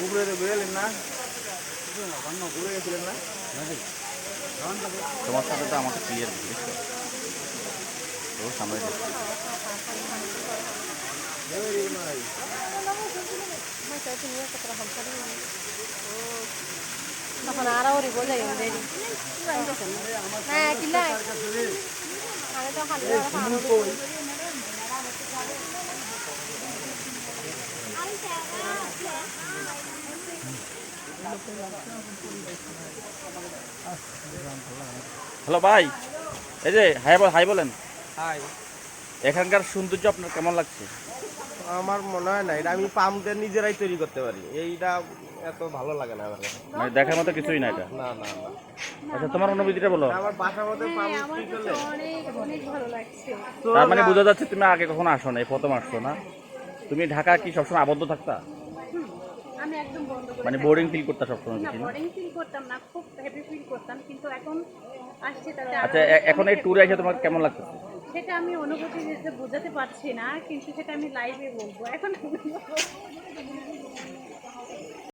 উপরে ঘুরে এলেন না? ঘুরে গেছিলেন না? তোমার সাথে তো আমাকে ক্লিয়ার বুঝছো তো সামনে তখন আরো বোঝাই হ্যাঁ কিলাই আরে তো খালি হ্যালো ভাই, এই যে হাই বলেন। হাই। এখানকার সৌন্দর্য আপনার কেমন লাগছে? আমার মনে হয় না এটা আমি পাম্পদের নিজেরাই তৈরি করতে পারি, এইটা এত ভালো লাগে না আমার কাছে। মানে দেখার মতো কিছুই না এটা। না না না, আচ্ছা তোমার অনুভূতিটা বলো। আমার বাসার মধ্যে পাম্প কি করলে অনেক অনেক ভালো লাগছে। তার মানে বোঝা যাচ্ছে তুমি আগে কখনো আসো না, এই প্রথম আসছো না? তুমি ঢাকা কি সবসময় আবদ্ধ থাকতা? আমি একদম বন্ধ করে মানে বোরিং ফিল করতা সবসময় না, বেশি না? বোরিং ফিল করতাম না, খুব হ্যাপি ফিল করতাম, কিন্তু এখন আসছে তাতে আচ্ছা এখন এই ট্যুরে এসে তোমার কেমন লাগতেছে? সেটা আমি অনুভূতি বোঝাতে পারছি না, কিন্তু সেটা আমি লাইভে বলবো এখন।